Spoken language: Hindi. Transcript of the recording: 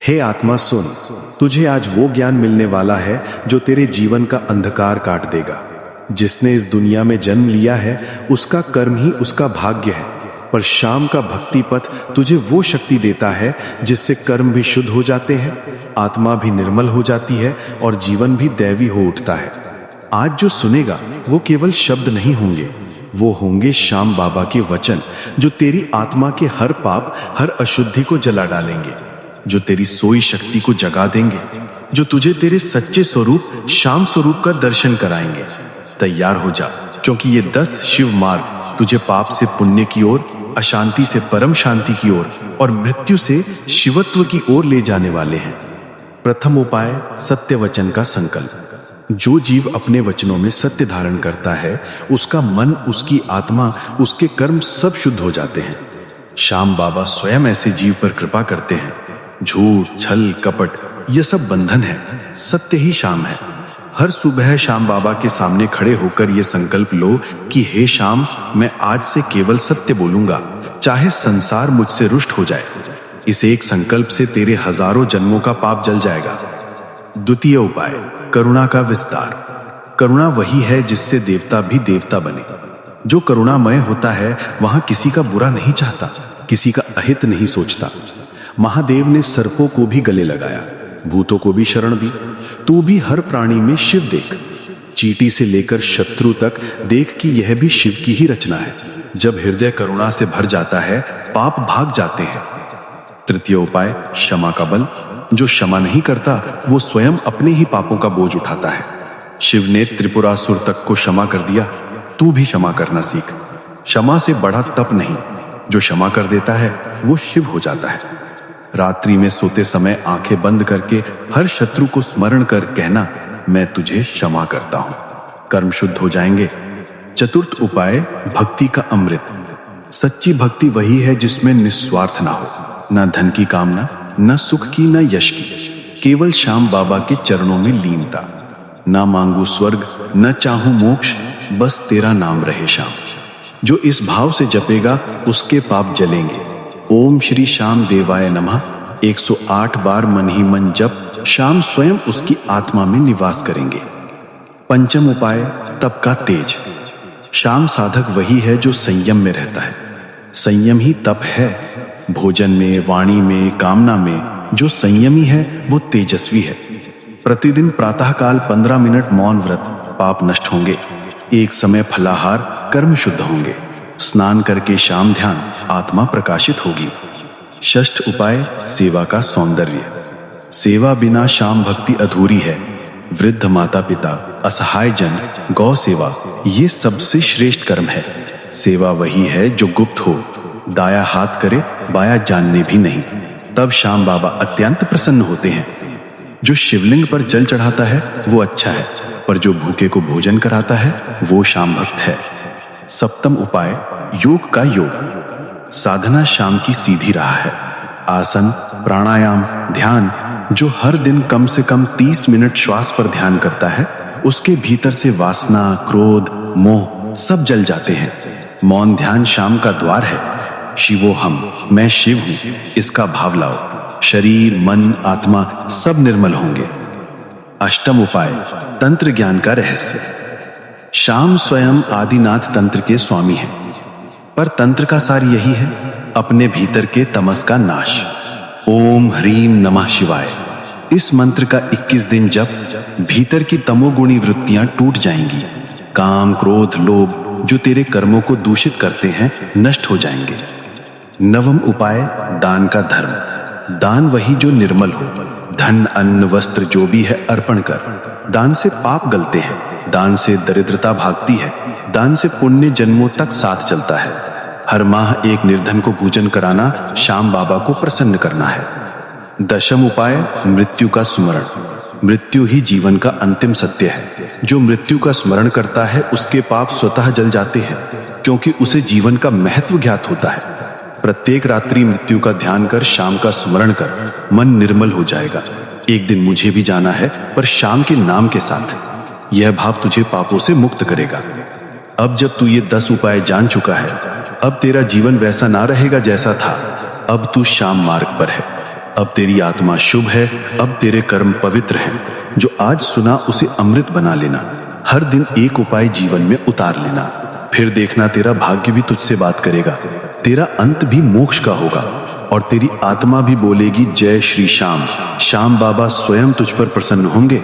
हे आत्मा सुन, तुझे आज वो ज्ञान मिलने वाला है जो तेरे जीवन का अंधकार काट देगा। जिसने इस दुनिया में जन्म लिया है उसका कर्म ही उसका भाग्य है, पर शाम का भक्ति पथ तुझे वो शक्ति देता है जिससे कर्म भी शुद्ध हो जाते हैं, आत्मा भी निर्मल हो जाती है और जीवन भी दैवी हो उठता है। आज जो सुनेगा वो केवल शब्द नहीं होंगे, वो होंगे श्याम बाबा के वचन जो तेरी आत्मा के हर पाप, हर अशुद्धि को जला डालेंगे, जो तेरी सोई शक्ति को जगा देंगे, जो तुझे तेरे सच्चे स्वरूप श्याम स्वरूप का दर्शन कराएंगे। तैयार हो जा, क्योंकि ये 10 शिव मार्ग तुझे पाप से पुण्य की ओर, अशांति से परम शांति की ओर और मृत्यु से शिवत्व की ओर ले जाने वाले हैं। प्रथम उपाय, सत्य वचन का संकल्प। जो जीव अपने वचनों में सत्य धारण करता है उसका मन, उसकी आत्मा, उसके कर्म सब शुद्ध हो जाते हैं। श्याम बाबा स्वयं ऐसे जीव पर कृपा करते हैं। झूठ, छल, कपट ये सब बंधन है, सत्य ही श्याम है। हर सुबह श्याम बाबा के सामने खड़े होकर ये संकल्प लो कि हे श्याम, मैं आज से केवल सत्य बोलूंगा, चाहे संसार मुझसे रुष्ट हो जाए। इस एक संकल्प से तेरे हजारों जन्मों का पाप जल जाएगा। द्वितीय उपाय, करुणा का विस्तार। करुणा वही है जिससे देवता भी देवता बने। जो करुणामय होता है वहां किसी का बुरा नहीं चाहता, किसी का अहित नहीं सोचता। महादेव ने सर्पों को भी गले लगाया, भूतों को भी शरण दी। तू भी हर प्राणी में शिव देख, चींटी से लेकर शत्रु तक देख कि यह भी शिव की ही रचना है। जब हृदय करुणा से भर जाता है पाप भाग जाते हैं। तृतीय उपाय, क्षमा का बल। जो क्षमा नहीं करता वो स्वयं अपने ही पापों का बोझ उठाता है। शिव ने त्रिपुरासुर तक को क्षमा कर दिया, तू भी क्षमा करना सीख। क्षमा से बड़ा तप नहीं, जो क्षमा कर देता है वो शिव हो जाता है। रात्रि में सोते समय आंखें बंद करके हर शत्रु को स्मरण कर कहना, मैं तुझे क्षमा करता हूं, कर्म शुद्ध हो जाएंगे। चतुर्थ उपाय, भक्ति का अमृत। सच्ची भक्ति वही है जिसमें निस्वार्थ ना हो, न धन की कामना, न सुख की, न यश की, केवल श्याम बाबा के चरणों में लीनता। ना मांगू स्वर्ग, न चाहूं मोक्ष, बस तेरा नाम रहे श्याम। जो इस भाव से जपेगा उसके पाप जलेंगे। ओम श्री श्याम देवाय नमः 108 बार मन ही मन जप, श्याम स्वयं उसकी आत्मा में निवास करेंगे। पंचम उपाय, तप का तेज। श्याम साधक वही है जो संयम में रहता है। संयम ही तप है। भोजन में, वाणी में, कामना में जो संयमी है वो तेजस्वी है। प्रतिदिन प्रातःकाल 15 मिनट मौन व्रत, पाप नष्ट होंगे। एक समय फलाहार, कर्म शुद्ध होंगे। स्नान करके शाम ध्यान, आत्मा प्रकाशित होगी। षष्ठ उपाय, सेवा का सौंदर्य। सेवा बिना श्याम भक्ति अधूरी है। वृद्ध माता पिता, असहाय जन, गौ सेवा ये सबसे श्रेष्ठ कर्म है। सेवा वही है जो गुप्त हो, दाया हाथ करे, बाया जानने भी नहीं। तब श्याम बाबा अत्यंत प्रसन्न होते हैं। जो शिवलिंग पर जल चढ़ाता है वो अच्छा है, पर जो भूखे को भोजन कराता है वो श्याम भक्त है। सप्तम उपाय, योग का योग। साधना श्याम की सीधी राह है। आसन, प्राणायाम, ध्यान। जो हर दिन कम से कम 30 मिनट श्वास पर ध्यान करता है उसके भीतर से वासना, क्रोध, मोह सब जल जाते हैं। मौन ध्यान श्याम का द्वार है। शिवोहम, मैं शिव हूं, इसका भाव लाओ। शरीर, मन, आत्मा सब निर्मल होंगे। अष्टम उपाय, तंत्र ज्ञान का रहस्य। श्याम स्वयं आदिनाथ तंत्र के स्वामी हैं, पर तंत्र का सार यही है, अपने भीतर के तमस का नाश। ओम ह्रीम नमः शिवाय। इस मंत्र का 21 दिन जप, भीतर की तमोगुणी वृत्तियां टूट जाएंगी। काम, क्रोध, लोभ जो तेरे कर्मों को दूषित करते हैं नष्ट हो जाएंगे। नवम उपाय, दान का धर्म। दान वही जो निर्मल हो। धन, अन्न, वस्त्र जो भी है अर्पण कर। दान से पाप गलते हैं, दान से दरिद्रता भागती है, दान से पुण्य जन्मों तक साथ चलता है। हर माह एक निर्धन को भोजन कराना श्याम बाबा को प्रसन्न करना है। दशम उपाय, मृत्यु का स्मरण। मृत्यु ही जीवन का अंतिम सत्य है। जो मृत्यु का स्मरण करता है उसके पाप स्वतः जल जाते हैं, क्योंकि उसे जीवन का महत्व ज्ञात होता है। प्रत्येक रात्रि मृत्यु का ध्यान कर, शाम का स्मरण कर, मन निर्मल हो जाएगा। एक दिन मुझे भी जाना है, पर शाम के नाम के साथ। यह भाव तुझे पापों से मुक्त करेगा। अब जब तू ये 10 उपाय जान चुका है, अब तेरा जीवन वैसा ना रहेगा जैसा था। अब तू श्याम मार्ग पर है। अब तेरी आत्मा शुभ है, अब तेरे कर्म पवित्र हैं। जो आज सुना उसे अमृत बना लेना। हर दिन एक उपाय जीवन में उतार लेना, फिर देखना तेरा भाग्य भी तुझसे बात करेगा। तेरा अंत भी मोक्ष का होगा और तेरी आत्मा भी बोलेगी जय श्री श्याम। श्याम बाबा स्वयं तुझ पर प्रसन्न होंगे।